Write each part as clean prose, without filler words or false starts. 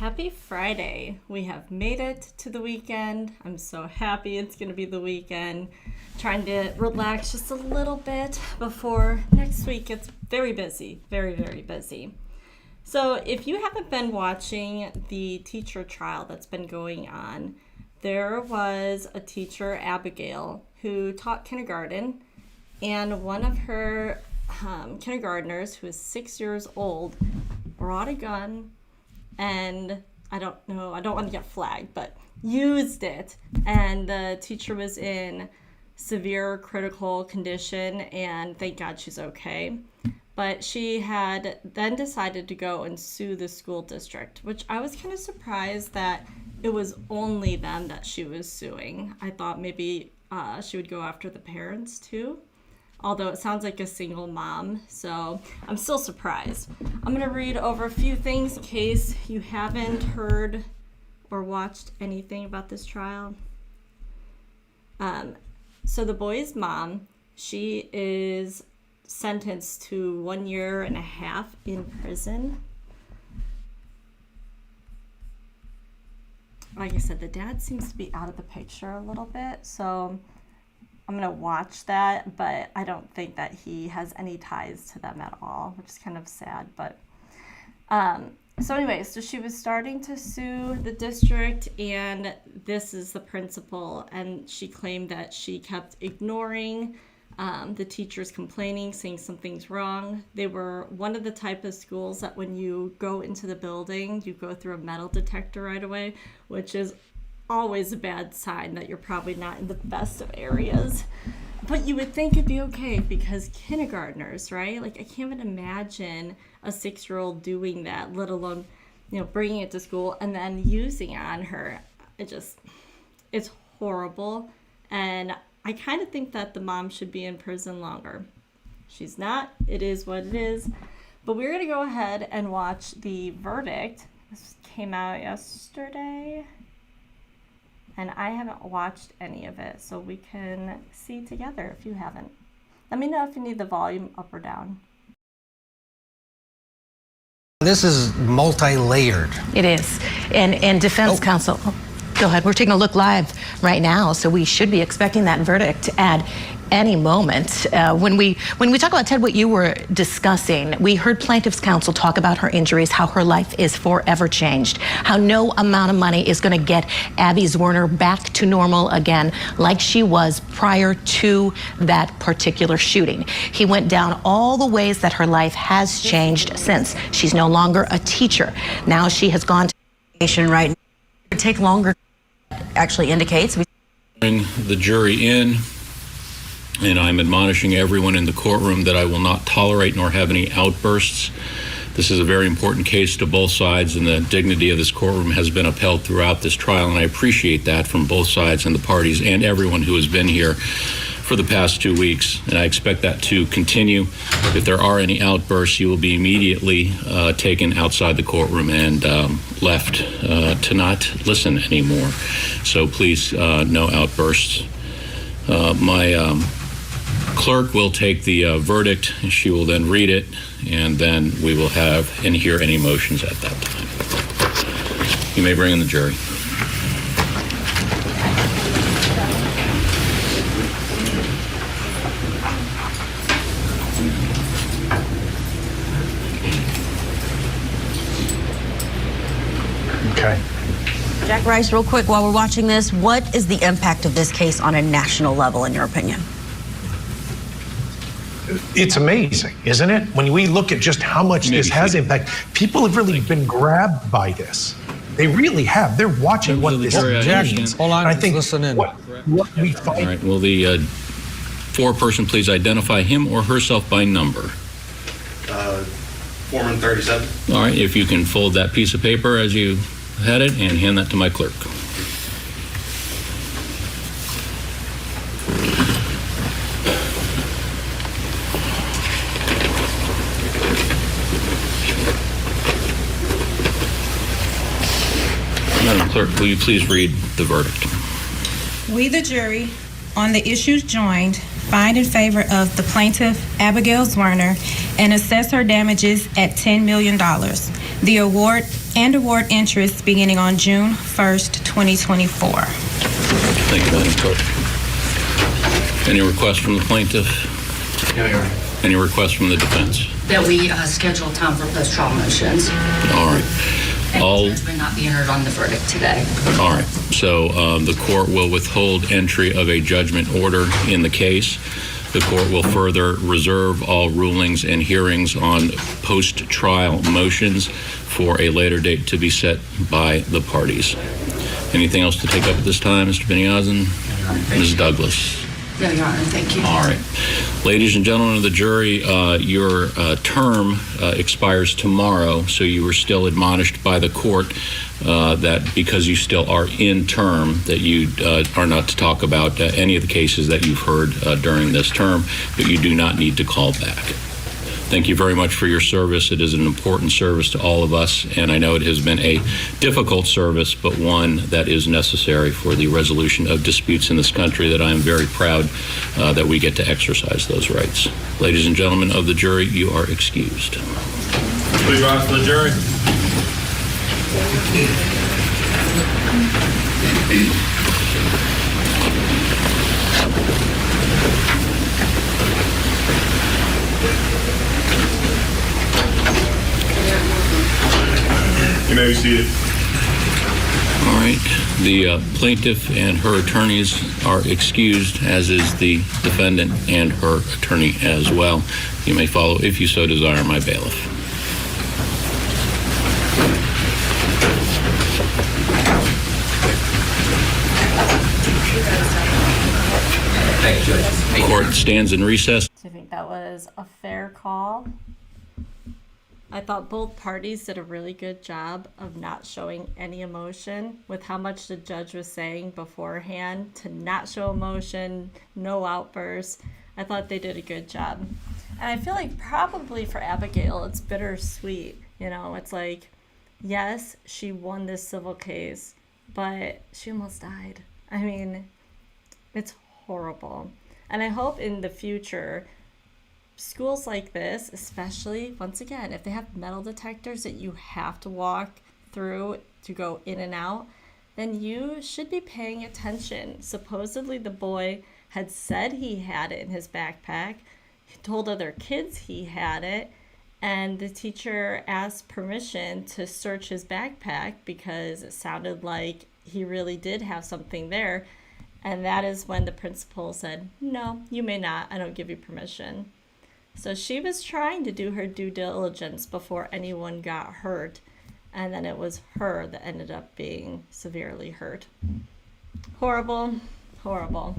Happy Friday. We have made it to the weekend. I'm so happy it's going to be the weekend. Trying to relax just a little bit before next week gets very busy, very, very busy. So if you haven't been watching the teacher trial that's been going on, there was a teacher, Abigail, who taught kindergarten, and one of her kindergartners, who is 6 years old, brought a gun and I don't want to get flagged, but used it. And the teacher was in severe critical condition, and thank God she's okay. But she had then decided to go and sue the school district, which I was kind of surprised that it was only them that she was suing. I thought maybe she would go after the parents too, although it sounds like a single mom, so I'm still surprised. I'm going to read over a few things in case you haven't heard or watched anything about this trial. So the boy's mom, she is sentenced to 1.5 years in prison. Like I said, the dad seems to be out of the picture a little bit, so I'm going to watch that, but I don't think that he has any ties to them at all, which is kind of sad. But so anyway, so she was starting to sue the district, and this is the principal, and she claimed that she kept ignoring the teachers complaining, saying something's wrong. They were one of the type of schools that when you go into the building, you go through a metal detector right away, which is always a bad sign that you're probably not in the best of areas. But you would think it'd be okay because kindergartners, right? Like, I can't even imagine a 6-year-old doing that, let alone, bringing it to school and then using it on her. It's horrible. And I kind of think that the mom should be in prison longer. She's not. It is what it is. But we're going to go ahead and watch the verdict. This came out yesterday, and I haven't watched any of it, so we can see together if you haven't. Let me know if you need the volume up or down. This is multi-layered. It is. And defense counsel, go ahead. We're taking a look live right now, so we should be expecting that verdict at any moment. When we talk about, Ted, what you were discussing, we heard plaintiff's counsel talk about her injuries, how her life is forever changed, how no amount of money is going to get Abby Zwerner back to normal again like she was prior to that particular shooting. He went down all the ways that her life has changed since. She's no longer a teacher. Now she has gone to right now. It take longer, actually indicates. Bring the jury in. And I'm admonishing everyone in the courtroom that I will not tolerate nor have any outbursts. This is a very important case to both sides, and the dignity of this courtroom has been upheld throughout this trial, and I appreciate that from both sides and the parties and everyone who has been here for the past 2 weeks, and I expect that to continue. If there are any outbursts, you will be immediately taken outside the courtroom and left to not listen anymore. So please, no outbursts. My clerk will take the verdict. She will then read it, and then we will have and hear any motions at that time. You may bring in the jury. Okay. Jack Rice, real quick, while we're watching this, what is the impact of this case on a national level, in your opinion? It's amazing, isn't it? When we look at just how much this has impact, people have really been grabbed by this. They really have. They're watching what this means. Hold on, I think listen in. what we find. All right, will the foreperson please identify him or herself by number? Foreman 37. All right, if you can fold that piece of paper as you had it and hand that to my clerk. Madam Clerk, will you please read the verdict? We, the jury, on the issues joined, find in favor of the plaintiff, Abigail Zwerner, and assess her damages at $10 million. The award and award interest beginning on June 1st, 2024. Thank you, Madam Clerk. Any requests from the plaintiff? No, Your Honor. Any requests from the defense? That we schedule time for post-trial motions. All right. And judgment not be entered on the verdict today. All right. So the court will withhold entry of a judgment order in the case. The court will further reserve all rulings and hearings on post-trial motions for a later date to be set by the parties. Anything else to take up at this time, Mr. Beniozen? Ms. Douglas? No, Your Honor, thank you. All right. Ladies and gentlemen of the jury, your term expires tomorrow, so you were still admonished by the court that because you still are in term, that you are not to talk about any of the cases that you've heard during this term, but you do not need to call back. Thank you very much for your service. It is an important service to all of us, and I know it has been a difficult service, but one that is necessary for the resolution of disputes in this country that I am very proud that we get to exercise those rights. Ladies and gentlemen of the jury, you are excused. Please rise for the jury. You may be seated. All right. The plaintiff and her attorneys are excused, as is the defendant and her attorney as well. You may follow, if you so desire, my bailiff. Thank you, Judge. Court stands in recess. Do you think that was a fair call? I thought both parties did a really good job of not showing any emotion with how much the judge was saying beforehand to not show emotion, no outbursts. I thought they did a good job. And I feel like probably for Abigail, it's bittersweet. You know, it's like, yes, she won this civil case, but she almost died. I mean, it's horrible. And I hope in the future, schools like this, especially, once again, if they have metal detectors that you have to walk through to go in and out, then you should be paying attention. Supposedly the boy had said he had it in his backpack. He told other kids he had it, and the teacher asked permission to search his backpack because it sounded like he really did have something there. And that is when the principal said, "No, you may not. I don't give you permission." So she was trying to do her due diligence before anyone got hurt, and then it was her that ended up being severely hurt. Horrible, horrible.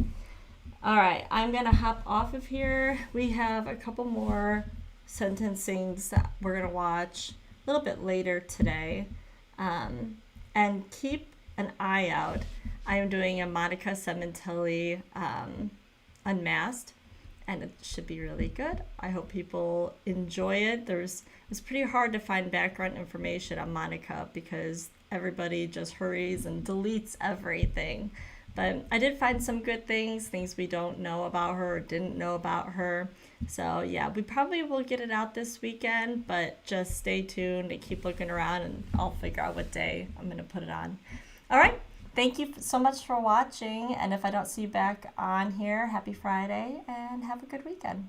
All right, I'm gonna hop off of here. We have a couple more sentencings that we're gonna watch a little bit later today, and keep an eye out. I am doing a Monica Sementelli Unmasked, and it should be really good. I hope people enjoy it. It's pretty hard to find background information on Monica because everybody just hurries and deletes everything. But I did find some good things we don't know about her or didn't know about her. So yeah, we probably will get it out this weekend, but just stay tuned and keep looking around and I'll figure out what day I'm gonna put it on. All right. Thank you so much for watching, and if I don't see you back on here, happy Friday, and have a good weekend.